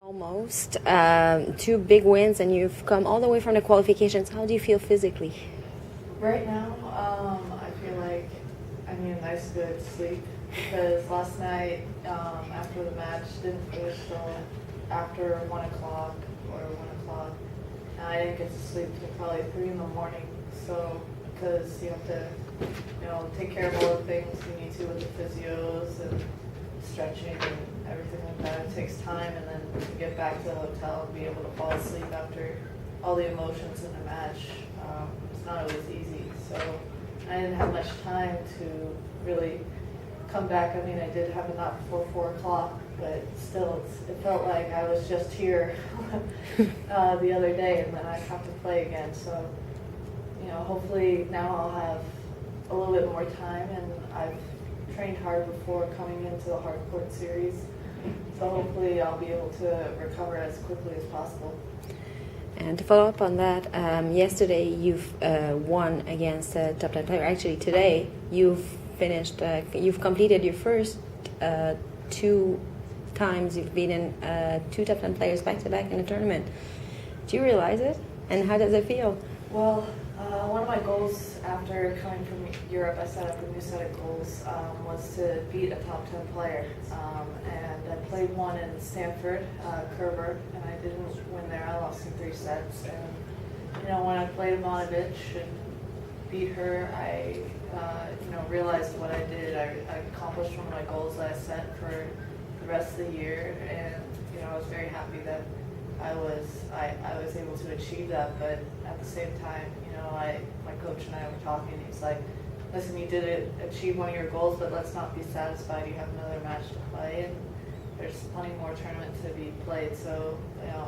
Almost two big wins, and you've come all the way from the qualifications. How do you feel physically? Right now, I feel like I need a nice good sleep because last night after the match didn't finish till after 1 o'clock or 1 o'clock, and I didn't get to sleep till probably 3 in the morning. So because you have to, take care of all the things you need to with the physios and stretching and everything like that. It takes time, and then to get back to the hotel and be able to fall asleep after all the emotions in a match, it's not always easy. So I didn't have much time to really come back. I mean, I did have a nap before 4 o'clock, but still, it felt like I was just here the other day, and then I have to play again. So, hopefully now I'll have a little bit more time, and I've trained hard before coming into the hard court series. So hopefully I'll be able to recover as quickly as possible. And to follow up on that, yesterday you've won against a top 10 player. Actually, today you've completed your first 2 times you've beaten 2 top 10 players back to back in a tournament. Do you realize it? And how does it feel? Well, one of my goals after coming from Europe, I set up a new set of goals, was to beat a top 10 player. And I played one in Stanford, Kerber, and I didn't win there. I lost in 3 sets. And, when I played Ivanovic and beat her, I, realized what I did. I accomplished one of my goals that I set for the rest of the year. And, I was very happy that I was able to achieve that, but at the same time, my coach and I were talking. He's like, "Listen, you did achieve one of your goals, but let's not be satisfied. You have another match to play, and there's plenty more tournaments to be played. So,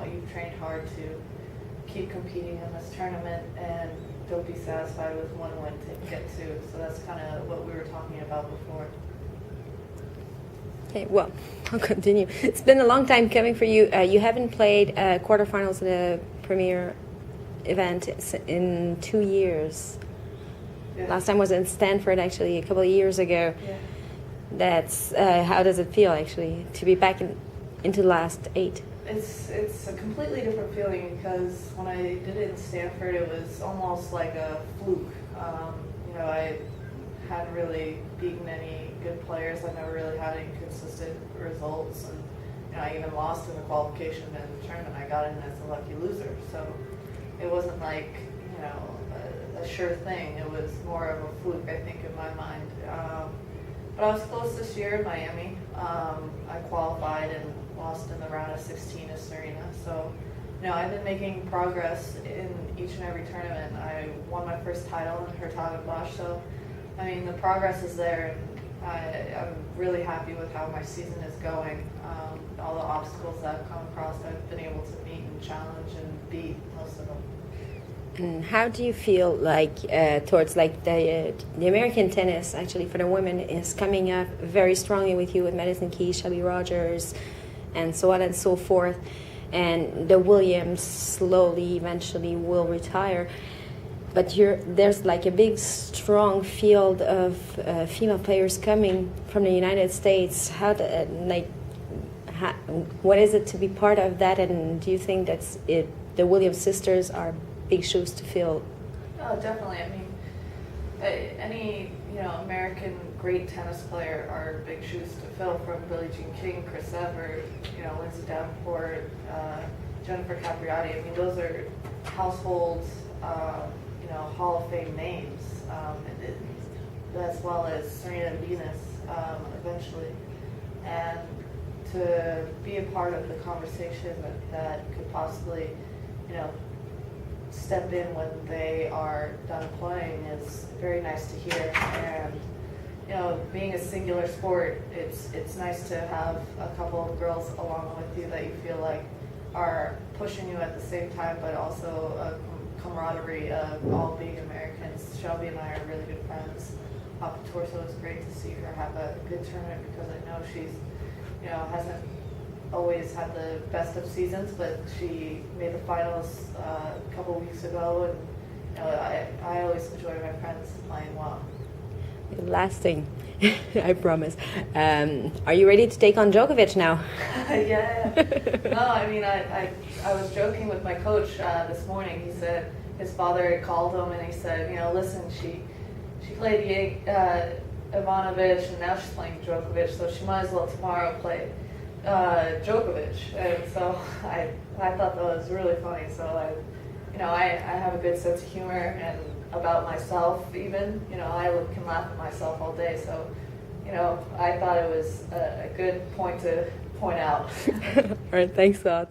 you've trained hard to keep competing in this tournament, and don't be satisfied with one win to get 2." So that's kind of what we were talking about before. Okay, well, I'll continue. It's been a long time coming for you. You haven't played quarterfinals in a premier event in 2 years. Yeah. Last time was in Stanford, actually, a couple of years ago. Yeah. That's how does it feel, actually, to be back into the last 8? It's a completely different feeling because when I did it in Stanford, it was almost like a fluke. I hadn't really beaten any good players. I never really had any consistent results, and I even lost in the qualification and the tournament. I got in as a lucky loser, so it wasn't like a sure thing. It was more of a fluke, I think, in my mind. But I was close this year in Miami. I qualified and lost in the round of 16 to Serena. So, I've been making progress in each and every tournament. I won my first title in Hertogenbosch, so the progress is there, and I'm really happy with how my season is going. All the obstacles that I've come across, I've been able to meet and challenge and beat most of them. And how do you feel like towards the American tennis, actually, for the women is coming up very strongly with you with Madison Keys, Coupe Rogers, and so on and so forth, and the Williams slowly, eventually will retire. But there's like a big, strong field of female players coming from the United States. What is it to be part of that? And do you think that's it? The Williams sisters are big shoes to fill. Oh, definitely. Any American great tennis player are big shoes to fill, from Billie Jean King, Chris Evert, Lindsay Davenport, Jennifer Capriati. Those are household, Hall of Fame names, as well as Serena and Venus eventually. And to be a part of the conversation that could possibly, step in when they are done playing is very nice to hear. And being a singular sport, it's nice to have a couple of girls along with you that you feel like are pushing you at the same time, but also a camaraderie of all being Americans. Shelby and I are really good friends off the tour, so it's great to see her have a good tournament because I know she's, hasn't always had the best of seasons, but she made the finals a couple weeks ago, and I always enjoy my friends playing well. Last thing, I promise. Are you ready to take on Djokovic now? Yeah. No, I mean, I was joking with my coach this morning. He said his father had called him and he said, listen, she played Ivanovic and now she's playing Djokovic, so she might as well tomorrow play Djokovic. And so I thought that was really funny. So I have a good sense of humor and about myself even. I can laugh at myself all day. So, I thought it was a good point to point out. All right, thanks a lot.